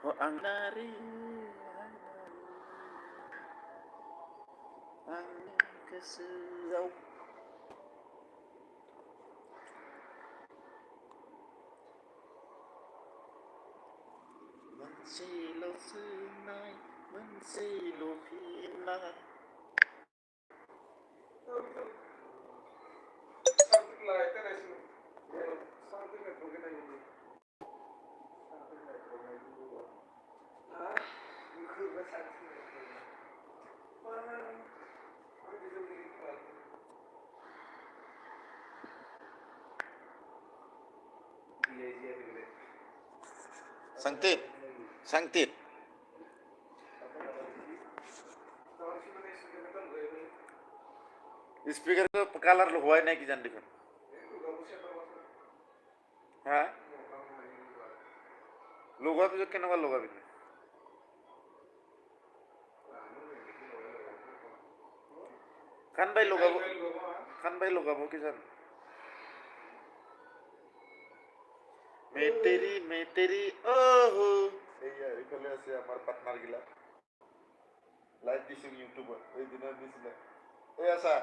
ang nari आंनि गोसोआव मोनसेल' सोंनाय मोनसेल' फिननाय Sangtit, sangtit. Speaker ko color lo huwag na kijan dikon. Ha? Logo to jo kenaba logo bine. Kan bai logo bo kijan. मैं तेरी ओहो এই এখানে আছে আমার পার্টনার গিলা লাইভ দিছি ইউটিউবে এই দিনের দিছিল এই আসা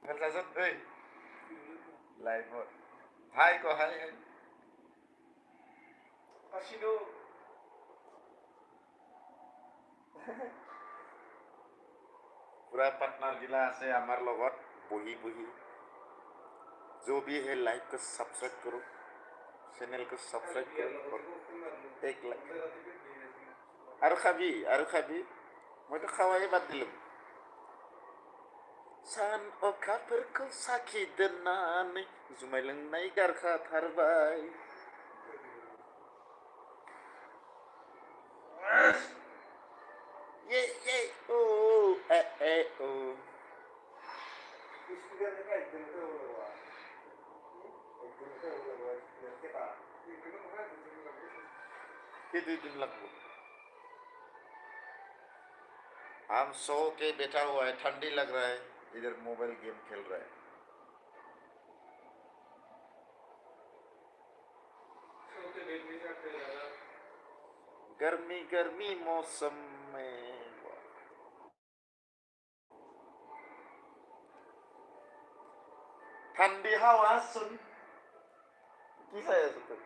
ভাল কাজত এই লাইভ হাই কো হাই হাই আসিনো পুরা পার্টনার গিলা আছে আমার লগত বহি বহি जो भी है लाइक को सब्सक्राइब करो चैनल को सब्सक्राइब करो 1 लाख आरो खाबि मैं तो खावाय बाद दिलुम सान अखाफोरखौ साखि दोननानै जुमाय लोंनाय गारखाथारबाय ये ओ ए ओ के 2 दिन लगभग हम सो के बैठा हुआ है ठंडी लग रहा है इधर मोबाइल गेम खेल रहा है गर्मी गर्मी मौसम में ठंडी हवा सुन किसा है सुन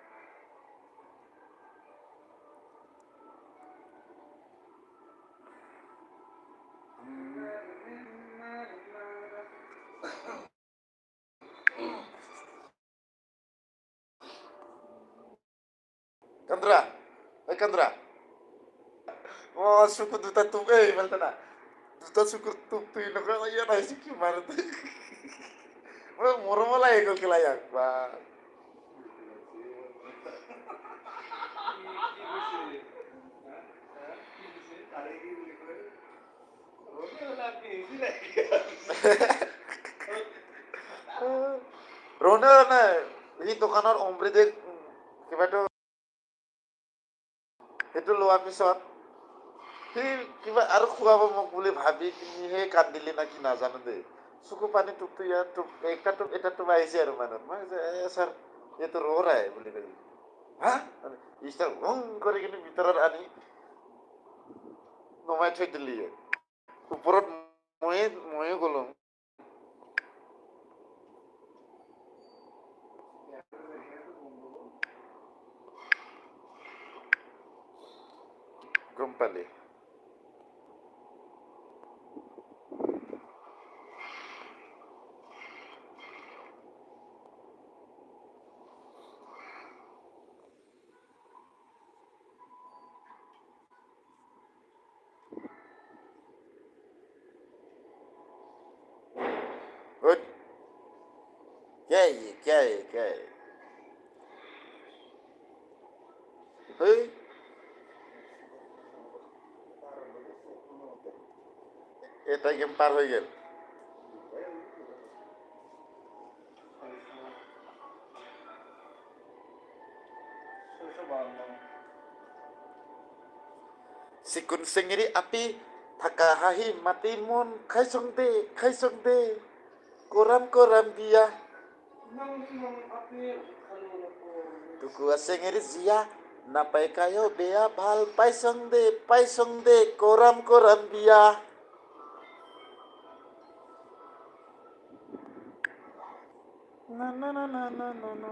Kandra oh suku duta tuh maltana duta suku tuh ino ka ya na si kimar oh moro mala ego kilayak ba Rona na ini দোকানৰ অমৃতে কিবাটো সেইটো লোৱাৰ পিছত সি কিবা আৰু খুৱাব মোক বুলি ভাবি কিনিহে কান্দিলি না কি নাজানো দেই চকু পানী টুপটো এটা টুপ আহিছে আৰু মানত মই ছাৰ এইটো ৰ' ৰায় বুলি কৈছিল হা ইষ্টাৰ ভং কৰি কিনি ভিতৰত আনি নমাই থৈ দিলি ওপৰত ময়ে গ'লো গম পালি क्या है এটা গেম পার হয়ে গেল sikun singiri api takahahi matimun kaisong de koram dia tuku singiri zia নাপাই কায়ো বেয়া ভাল পাইচং দে কৰাম বিয়া না না না না না না না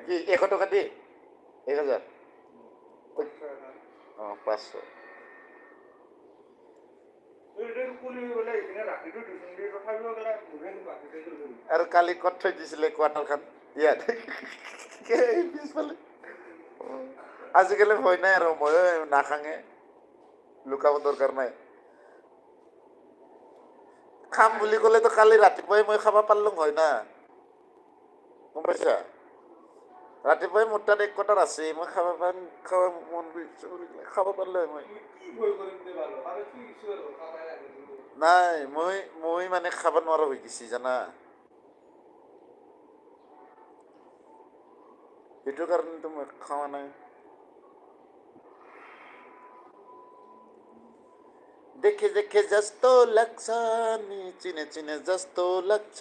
কি 100 টাকা দিয়ে 1000 500 আৰু কালি ক'ত থৈ দিছিলে কোৱাৰ্টাৰখন ইয়াত পিছফালে আজিকালি ভয় নাই আৰু ময়ো নাখাঙে লুকাব দৰকাৰ নাই খাম বুলি ক'লেতো কালি ৰাতিপুৱাই মই খাব পাৰিলোঁ হয় না গম পাইছা ৰাতিপুৱাই মোৰ তাত 1 কোৱাৰ্টাৰ আছে মই খাব মন গৈছে বুলি খাব পাৰিলোঁ হয় মই নাই মই মানে খাব নোৱাৰা হৈ গৈছি জানা সেইটো কাৰণেতো মই খোৱা নাই देखे देखे जस्तो लाग्छ नि चिने चिने जस्तो लाग्छ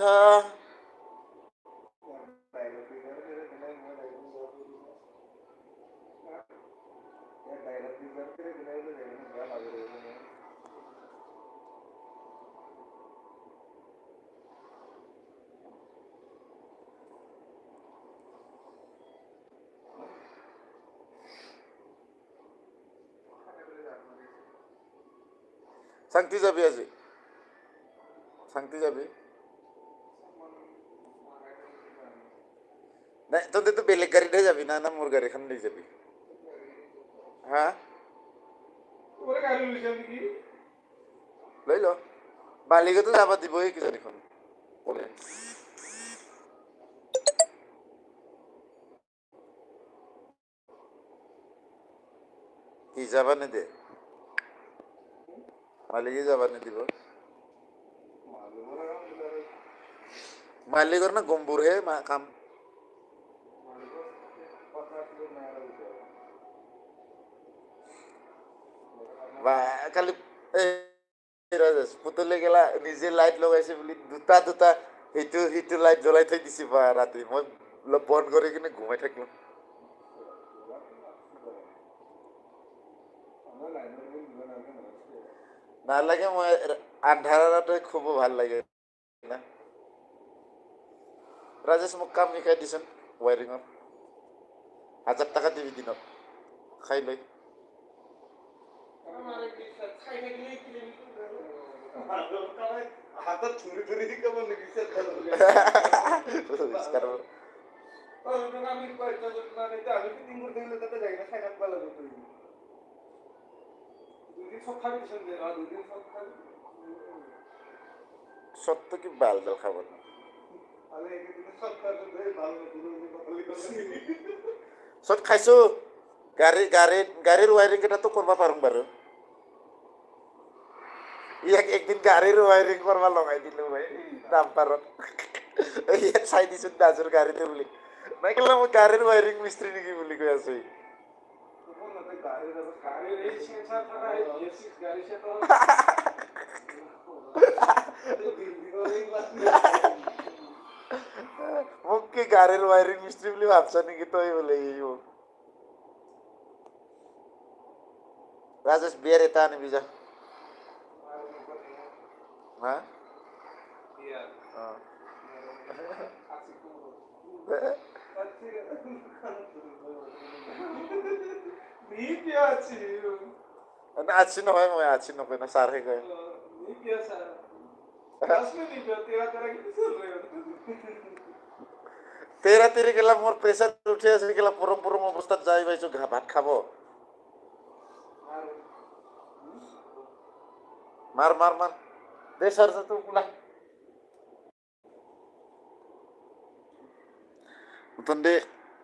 শান্তি যাবি আজি শান্তি যাবি নাই তহঁতে তো বেলেগ গাড়ীতে যাবি না না মোৰ গাড়ীখন লৈ যাবি হা লৈ ল বালিগতো যাব দিবই কিজানিখন ক'লে কি যাবা নিদে মালিকে যাবা নিদিব মালিকৰ না গম্বুৰহে কাম বা কালি ৰাজেশ পুতলি গেলা নিজে লাইট লগাইছে বুলি দুটা সেইটো লাইট জ্বলাই থৈ দিছে বা ৰাতি মই বন্ধ কৰি কিনে ঘুমাই থাকিলো নালাগে মই আন্ধাৰতে খুব ভাল লাগে না ৰাজেশ মোক কাম শিকাই দিছে ৱায়াৰিঙৰ 1000 টাকা দিবি দিনত খাই লৈ হাতত ছুরি ছুরি কেমন লিখিছে সত্য কি বাল ডাল খাবার না সত খাইছো গাড়ীৰ ৱায়াৰিং কেইটাতো কৰিব পাৰোঁ বাৰু ইয়াক একদিন গাড়ীৰ ৱায়াৰিং কৰিব লগাই দিলো ভাই ডাম্পাৰত ইয়াক চাই দিছো দাজুৰ গাড়ীতে বুলি মই ক'লো মই গাড়ীৰ ৱায়াৰিং মিস্ত্ৰী নেকি বুলি কৈ আছো মোক কি গাড়ীৰ ৱায়াৰিং মিস্ত্ৰী বুলি ভাবছা নেকি তই বোলে ৰাজেশ বিয়াৰ এটা আনিবি যা হা আছি নহয় মই আছি নকয় না ছাৰহে কয় তেৰা তেৰি গেলা মোৰ প্ৰেছাৰ উঠি আছে গেলা পৰম অৱস্থাত যাই পাইছো ভাত খাব মাৰ দে চাৰ্জাৰটো ওলা তন্দে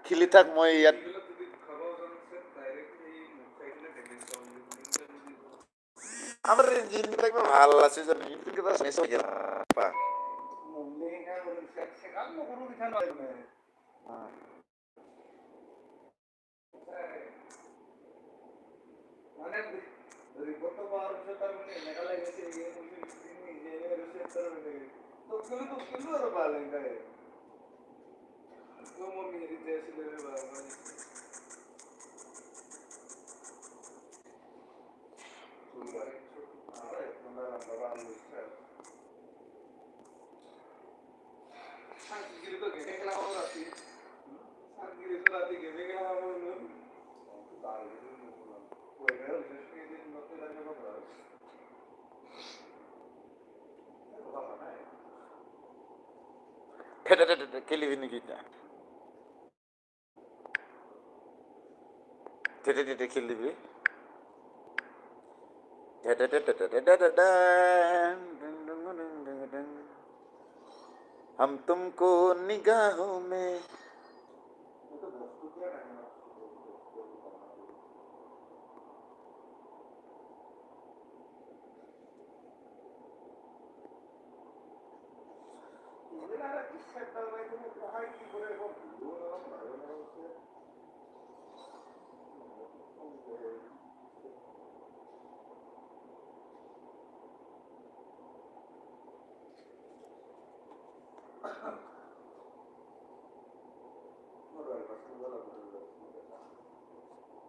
খেলি থাক মই ইয়াত আমার জিনিসটা ভাল আছে যে কিবা মেসো গেল পা মানে রিপোর্ট তো পাওয়ার পর তার মানে মেঘালয় গেছে এই ইঞ্জিনিয়ার রিসার্চ করে তো কিন্তু আর পালেন গায় তো মমি রিসার্চ করে বাবা Kelly Vinigita. Kelly. हम तुमको निगाहों में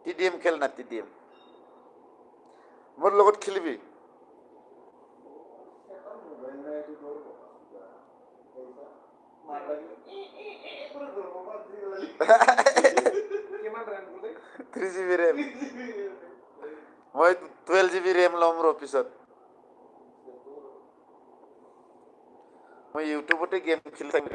TDM খেল না TDM মোর লগত খেলিবি থ্রি জিবি ৰেম মই 12 জিবি ৰেম ল'ম ৰ পিছত মই ইউটিউবতে গেম খেলি থাকিম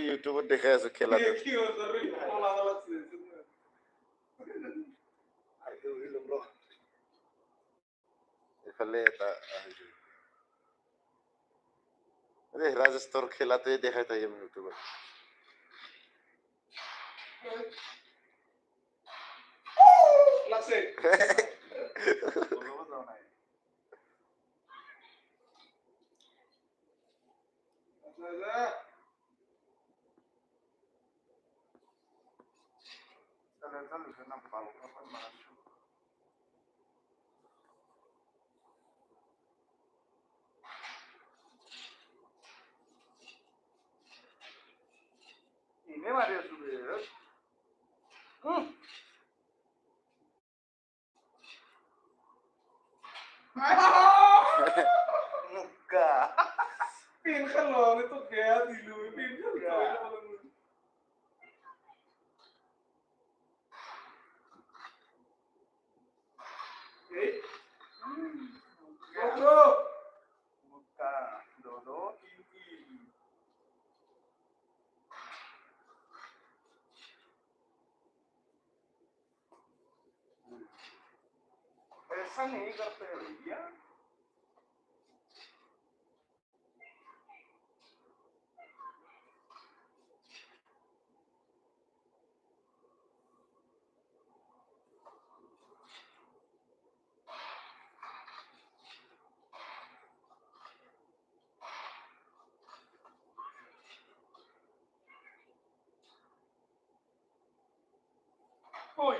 ইউটিউবত দেখাই আছো খেলা এফালে এটা ৰাজেশৰ খেলাটোৱে দেখাই থাকিম ইউটিউবত Ini mah dia sudah. Muka. Pinkan loh itu kayak dulu pinkan. Bro. Muka dono ini. ऐसा नहीं करते भैया कोई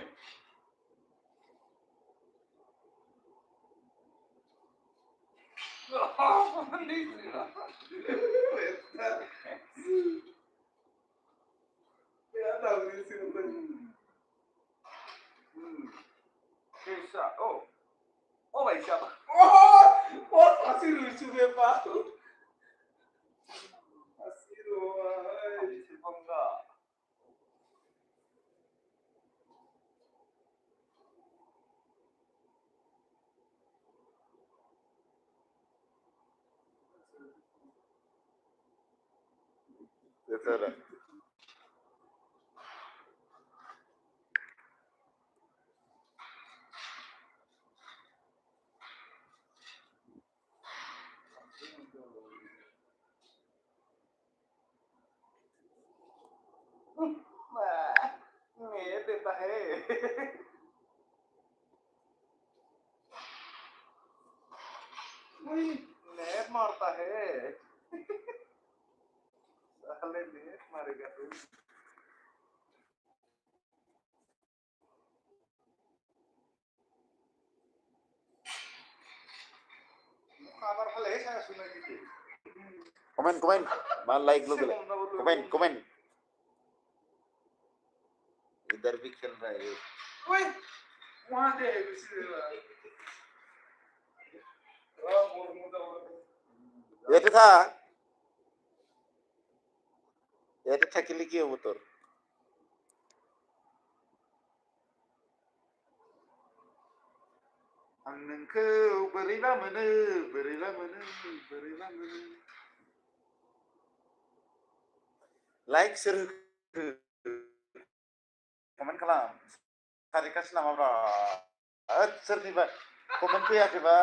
Oh, oh भाई साहब बहुत हंसी रुचि में बात हंसी रो पंगा Terserah. मैं देता है नेट मारता है साले नेट मारेगा तू kabar pala saya sudah gitu Komen, komen. Mal like लो komen, komen. इधर भी चल रहा है Woi, वहाँ दे किसी এটা থা এটা থাকিলে কি হবো তোর आं नोंखौ बोरैबा मोनो बोरैबा मोनो बोरैबा मोनो लाइक सोर कमेन्ट खालाम सारिकासो नामाब्रा सोरनिबा कमेन्ट फैयाखैबा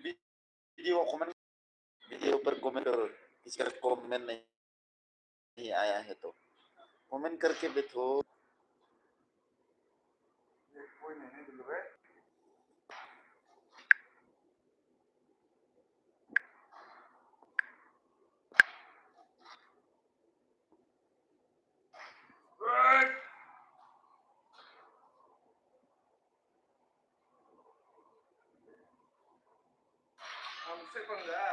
वीडियो कमेन्ट वीडियो पर कमेंट करो इसका कमेंट नहीं आया है तो कमेंट करके देखो कोई नहीं दिल रे हमसे पंगा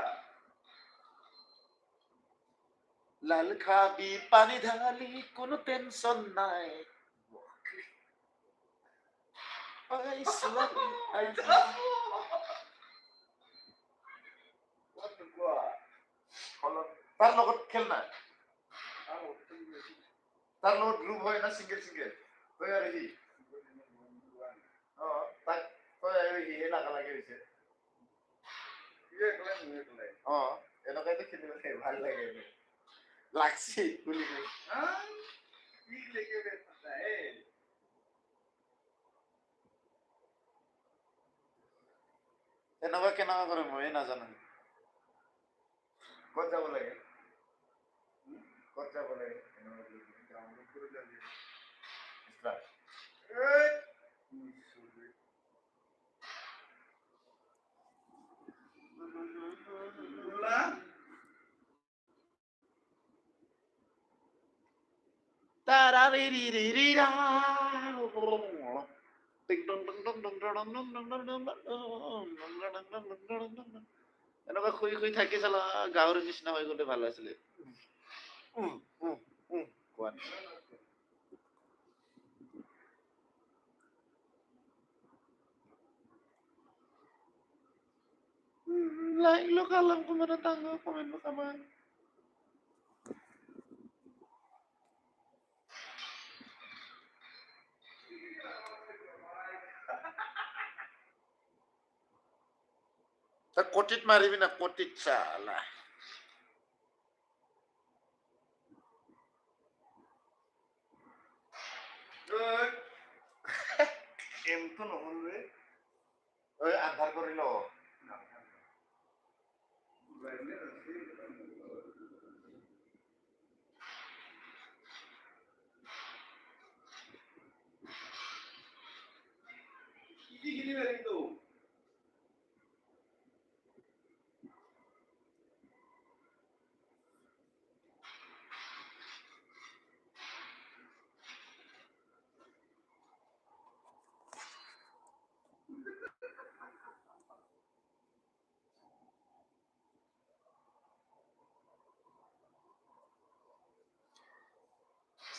लाल खाबी पानी ढाली कोनो टेंशन নাই তার লগত খেল না তার লগত গ্রুপ হয় না সিঙ্গেল সিঙ্গেল কই আর কি তাক কই আর কি এ লাগা লাগে হইছে এনেকাই তো খেলিব ভাল লাগে লাগছে গুলি ठीक लेके बैठता है এনেকা কেনেকা কৰে মই নাজানো ক'ত যাব লাগে ক'ত যাব লাগে এনেকুৱা শুই শুই থাকি চালা গাহৰিৰ নিচিনা হৈ গ'লে ভাল আছিলে কোৱা like lo kalam ko manatanga komen mo kaman. তা কোটিট মারিবি না কোটিট চালা এম তো নহল রে ওই আন্ধার করিল কি গিনি বেরিং তো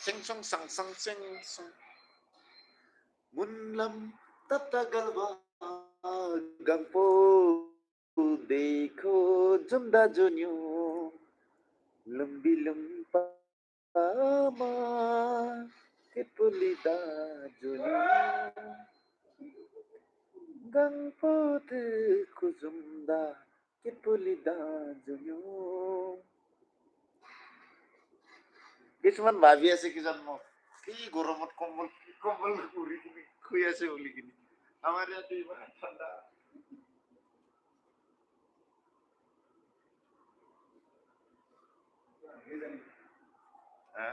sing song sang sang sing song munlam tatagal wagang po देखो जुमदा जुन्यो लंबी लंबा मा के पुलिदा जुन्यो गंगपोत खुजुमदा के पुलिदा जुन्यो কিছুমান ভাবি আছে কি জন্ম কি গরমত কম্বল কম্বল উৰি কিনি শুই আছে বুলি কিনি আমাৰ ইয়াতে ইমান ঠাণ্ডা হা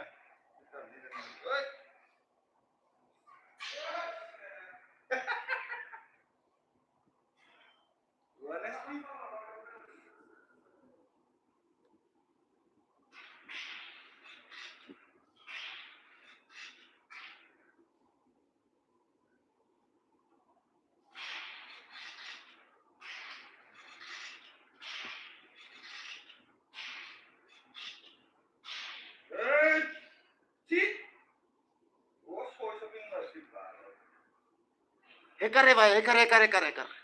একারে ভাই একারে একারে একারে একারে